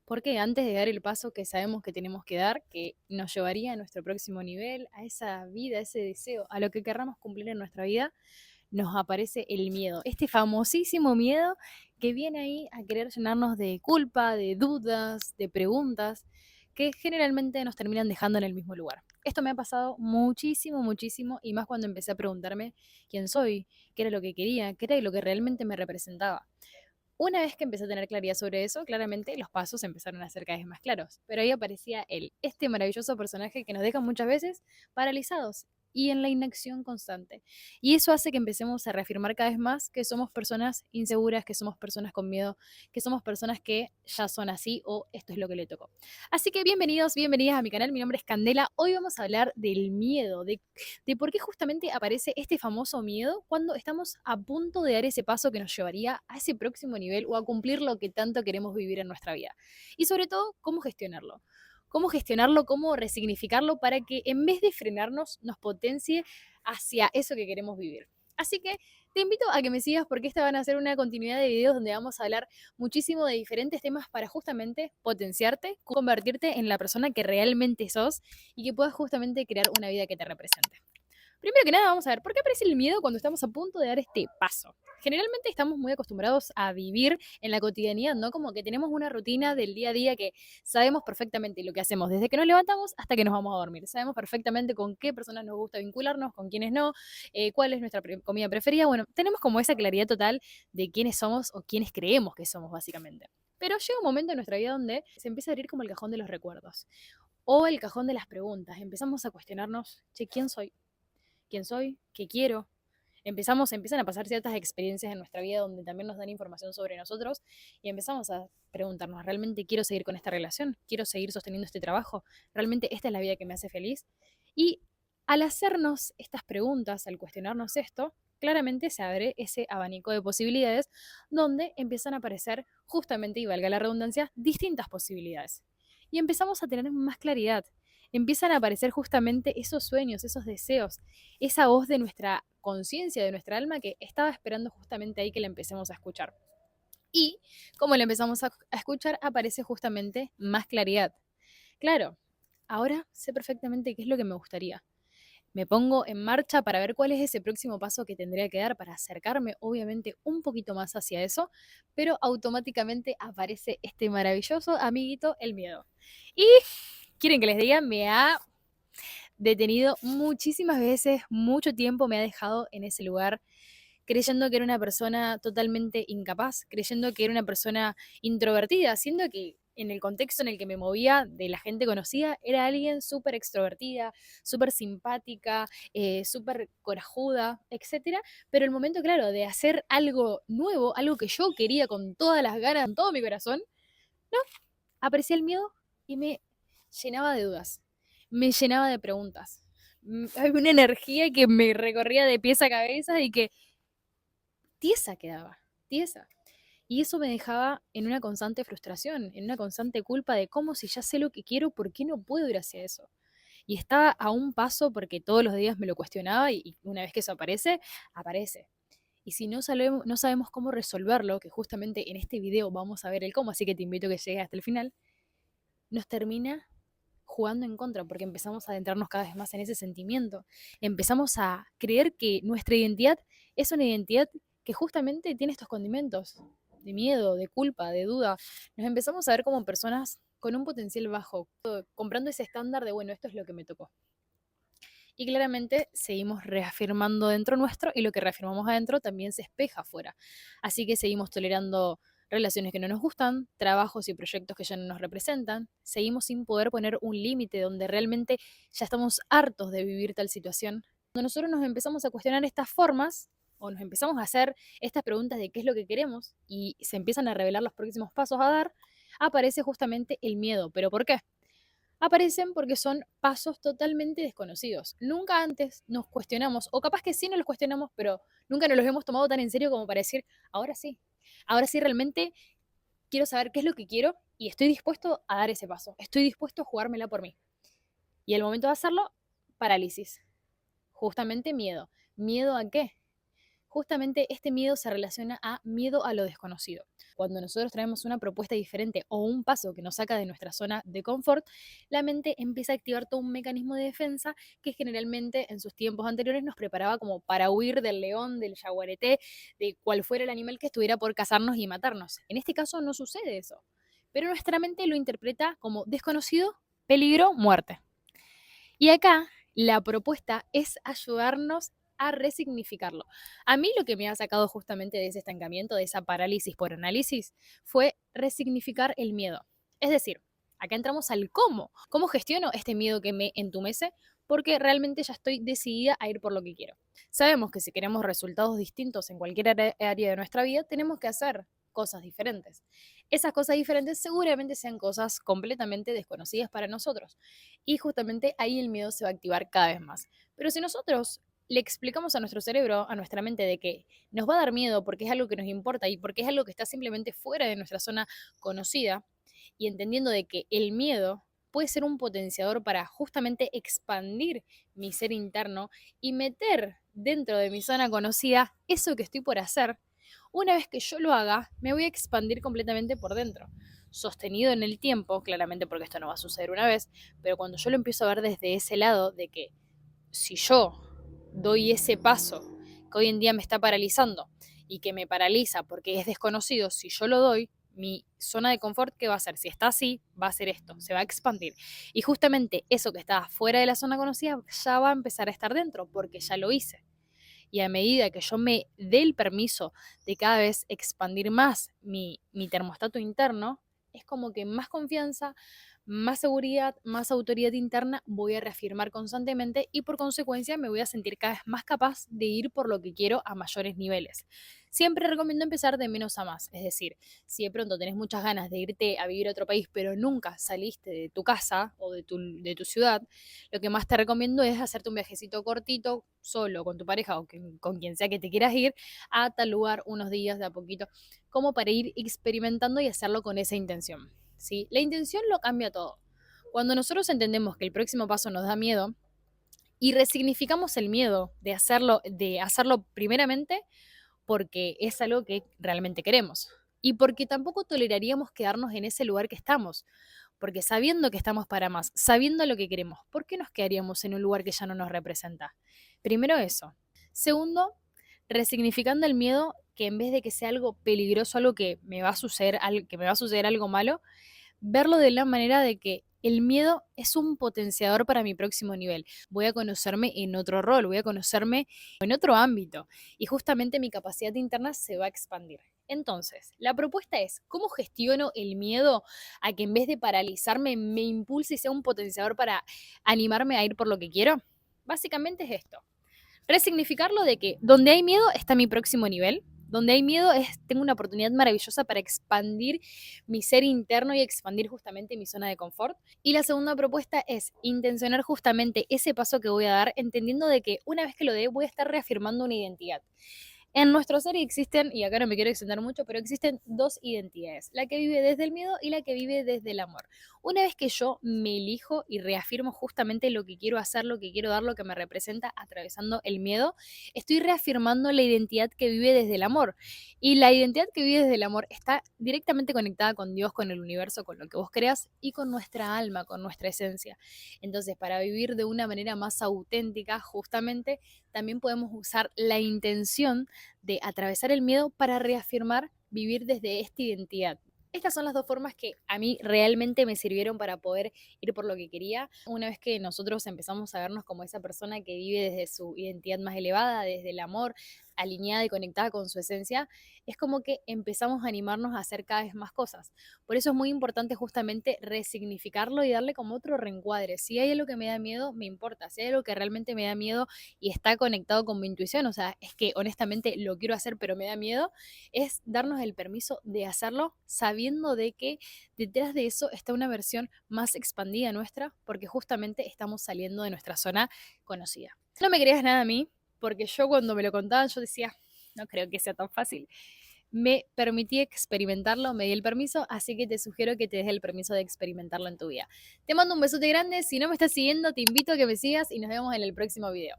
Porque antes de dar el paso que sabemos que tenemos que dar, que nos llevaría a nuestro próximo nivel, a esa vida, a ese deseo, a lo que querramos cumplir en nuestra vida, nos aparece el miedo. Este famosísimo miedo que viene ahí a querer llenarnos de culpa, de dudas, de preguntas, que generalmente nos terminan dejando en el mismo lugar. Esto me ha pasado muchísimo, muchísimo, y más cuando empecé a preguntarme quién soy, qué era lo que quería, qué era lo que realmente me representaba. Una vez que empecé a tener claridad sobre eso, claramente los pasos empezaron a ser cada vez más claros. Pero ahí aparecía él, este maravilloso personaje que nos deja muchas veces paralizados y en la inacción constante. Y eso hace que empecemos a reafirmar cada vez más que somos personas inseguras, que somos personas con miedo, que somos personas que ya son así o esto es lo que le tocó. Así que bienvenidos, bienvenidas a mi canal. Mi nombre es Candela. Hoy vamos a hablar del miedo, de por qué justamente aparece este famoso miedo cuando estamos a punto de dar ese paso que nos llevaría a ese próximo nivel o a cumplir lo que tanto queremos vivir en nuestra vida. Y sobre todo, cómo gestionarlo. Cómo gestionarlo, cómo resignificarlo para que en vez de frenarnos, nos potencie hacia eso que queremos vivir. Así que te invito a que me sigas porque esta van a ser una continuidad de videos donde vamos a hablar muchísimo de diferentes temas para justamente potenciarte, convertirte en la persona que realmente sos y que puedas justamente crear una vida que te represente. Primero que nada, vamos a ver, ¿por qué aparece el miedo cuando estamos a punto de dar este paso? Generalmente estamos muy acostumbrados a vivir en la cotidianidad, ¿no? Como que tenemos una rutina del día a día que sabemos perfectamente lo que hacemos desde que nos levantamos hasta que nos vamos a dormir. Sabemos perfectamente con qué personas nos gusta vincularnos, con quiénes no, cuál es nuestra comida preferida. Bueno, tenemos como esa claridad total de quiénes somos o quiénes creemos que somos, básicamente. Pero llega un momento en nuestra vida donde se empieza a abrir como el cajón de los recuerdos o el cajón de las preguntas. Empezamos a cuestionarnos, che, ¿quién soy? ¿Quién soy? ¿Qué quiero? Empiezan a pasar ciertas experiencias en nuestra vida donde también nos dan información sobre nosotros y empezamos a preguntarnos, ¿realmente quiero seguir con esta relación? ¿Quiero seguir sosteniendo este trabajo? ¿Realmente esta es la vida que me hace feliz? Y al hacernos estas preguntas, al cuestionarnos esto, claramente se abre ese abanico de posibilidades donde empiezan a aparecer justamente, y valga la redundancia, distintas posibilidades. Y empezamos a tener más claridad. Empiezan a aparecer justamente esos sueños, esos deseos, esa voz de nuestra conciencia, de nuestra alma que estaba esperando justamente ahí que la empecemos a escuchar. Y como la empezamos a escuchar, aparece justamente más claridad. Claro, ahora sé perfectamente qué es lo que me gustaría. Me pongo en marcha para ver cuál es ese próximo paso que tendría que dar para acercarme, obviamente, un poquito más hacia eso, pero automáticamente aparece este maravilloso amiguito, el miedo. Y quieren que les diga, me ha detenido muchísimas veces, mucho tiempo me ha dejado en ese lugar, creyendo que era una persona totalmente incapaz, creyendo que era una persona introvertida, siendo que en el contexto en el que me movía de la gente conocida, era alguien súper extrovertida, súper simpática, súper corajuda, etcétera. Pero el momento, claro, de hacer algo nuevo, algo que yo quería con todas las ganas, con todo mi corazón, no, aparecía el miedo y me llenaba de dudas, me llenaba de preguntas. Hay una energía que me recorría de pies a cabeza y que tiesa quedaba, tiesa. Y eso me dejaba en una constante frustración, en una constante culpa de cómo si ya sé lo que quiero, ¿por qué no puedo ir hacia eso? Y estaba a un paso porque todos los días me lo cuestionaba y una vez que eso aparece, aparece. Y si no sabemos cómo resolverlo, que justamente en este video vamos a ver el cómo, así que te invito a que llegues hasta el final, nos termina jugando en contra, porque empezamos a adentrarnos cada vez más en ese sentimiento. Empezamos a creer que nuestra identidad es una identidad que justamente tiene estos condimentos de miedo, de culpa, de duda. Nos empezamos a ver como personas con un potencial bajo, comprando ese estándar de, bueno, esto es lo que me tocó. Y claramente seguimos reafirmando dentro nuestro y lo que reafirmamos adentro también se espeja afuera. Así que seguimos tolerando relaciones que no nos gustan, trabajos y proyectos que ya no nos representan, seguimos sin poder poner un límite donde realmente ya estamos hartos de vivir tal situación. Cuando nosotros nos empezamos a cuestionar estas formas o nos empezamos a hacer estas preguntas de qué es lo que queremos y se empiezan a revelar los próximos pasos a dar, aparece justamente el miedo. ¿Pero por qué? Aparecen porque son pasos totalmente desconocidos. Nunca antes nos cuestionamos, o capaz que sí nos los cuestionamos, pero nunca nos los hemos tomado tan en serio como para decir, ahora sí realmente quiero saber qué es lo que quiero y estoy dispuesto a dar ese paso, estoy dispuesto a jugármela por mí. Y el momento de hacerlo, parálisis, justamente miedo. ¿Miedo a qué? Justamente este miedo se relaciona a miedo a lo desconocido. Cuando nosotros traemos una propuesta diferente o un paso que nos saca de nuestra zona de confort, la mente empieza a activar todo un mecanismo de defensa que generalmente en sus tiempos anteriores nos preparaba como para huir del león, del jaguareté, de cual fuera el animal que estuviera por cazarnos y matarnos. En este caso no sucede eso, pero nuestra mente lo interpreta como desconocido, peligro, muerte. Y acá la propuesta es ayudarnos a resignificarlo. A mí lo que me ha sacado justamente de ese estancamiento, de esa parálisis por análisis, fue resignificar el miedo. Es decir, acá entramos al cómo. ¿Cómo gestiono este miedo que me entumece? Porque realmente ya estoy decidida a ir por lo que quiero. Sabemos que si queremos resultados distintos en cualquier área de nuestra vida, tenemos que hacer cosas diferentes. Esas cosas diferentes seguramente sean cosas completamente desconocidas para nosotros. Y justamente ahí el miedo se va a activar cada vez más. Pero si nosotros le explicamos a nuestro cerebro, a nuestra mente, de que nos va a dar miedo porque es algo que nos importa y porque es algo que está simplemente fuera de nuestra zona conocida, y entendiendo de que el miedo puede ser un potenciador para justamente expandir mi ser interno y meter dentro de mi zona conocida eso que estoy por hacer, una vez que yo lo haga, me voy a expandir completamente por dentro. Sostenido en el tiempo, claramente porque esto no va a suceder una vez, pero cuando yo lo empiezo a ver desde ese lado de que si yo doy ese paso que hoy en día me está paralizando y que me paraliza porque es desconocido, si yo lo doy, mi zona de confort, ¿qué va a ser? Si está así, va a ser esto, se va a expandir. Y justamente eso que estaba fuera de la zona conocida ya va a empezar a estar dentro porque ya lo hice. Y a medida que yo me dé el permiso de cada vez expandir más mi termostato interno, es como que más confianza, más seguridad, más autoridad interna voy a reafirmar constantemente y por consecuencia me voy a sentir cada vez más capaz de ir por lo que quiero a mayores niveles. Siempre recomiendo empezar de menos a más, es decir, si de pronto tenés muchas ganas de irte a vivir a otro país, pero nunca saliste de tu casa o de tu ciudad, lo que más te recomiendo es hacerte un viajecito cortito, solo, con tu pareja o con quien sea que te quieras ir, a tal lugar unos días de a poquito, como para ir experimentando y hacerlo con esa intención. ¿Sí? La intención lo cambia todo. Cuando nosotros entendemos que el próximo paso nos da miedo y resignificamos el miedo de hacerlo primeramente porque es algo que realmente queremos y porque tampoco toleraríamos quedarnos en ese lugar que estamos, porque sabiendo que estamos para más, sabiendo lo que queremos, ¿por qué nos quedaríamos en un lugar que ya no nos representa? Primero eso. Segundo, resignificando el miedo, que en vez de que sea algo peligroso, algo que me va a suceder, que me va a suceder algo malo, verlo de la manera de que el miedo es un potenciador para mi próximo nivel. Voy a conocerme en otro rol, voy a conocerme en otro ámbito y justamente mi capacidad interna se va a expandir. Entonces, la propuesta es, ¿cómo gestiono el miedo a que en vez de paralizarme me impulse y sea un potenciador para animarme a ir por lo que quiero? Básicamente es esto. Resignificarlo de que donde hay miedo está mi próximo nivel. Donde hay miedo tengo una oportunidad maravillosa para expandir mi ser interno y expandir justamente mi zona de confort. Y la segunda propuesta es intencionar justamente ese paso que voy a dar, entendiendo de que una vez que lo dé voy a estar reafirmando una identidad. En nuestro ser existen, y acá no me quiero extender mucho, pero existen dos identidades, la que vive desde el miedo y la que vive desde el amor. Una vez que yo me elijo y reafirmo justamente lo que quiero hacer, lo que quiero dar, lo que me representa atravesando el miedo, estoy reafirmando la identidad que vive desde el amor. Y la identidad que vive desde el amor está directamente conectada con Dios, con el universo, con lo que vos creas y con nuestra alma, con nuestra esencia. Entonces, para vivir de una manera más auténtica, justamente, también podemos usar la intención de atravesar el miedo para reafirmar vivir desde esta identidad. Estas son las dos formas que a mí realmente me sirvieron para poder ir por lo que quería. Una vez que nosotros empezamos a vernos como esa persona que vive desde su identidad más elevada, desde el amor, alineada y conectada con su esencia, es como que empezamos a animarnos a hacer cada vez más cosas. Por eso es muy importante justamente resignificarlo y darle como otro reencuadre. Si hay algo que me da miedo, me importa. Si hay algo que realmente me da miedo y está conectado con mi intuición, o sea, es que honestamente lo quiero hacer pero me da miedo, es darnos el permiso de hacerlo sabiendo de que detrás de eso está una versión más expandida nuestra porque justamente estamos saliendo de nuestra zona conocida. No me creas nada a mí, porque yo cuando me lo contaban yo decía, no creo que sea tan fácil. Me permití experimentarlo, me di el permiso, así que te sugiero que te des el permiso de experimentarlo en tu vida. Te mando un besote grande, si no me estás siguiendo te invito a que me sigas y nos vemos en el próximo video.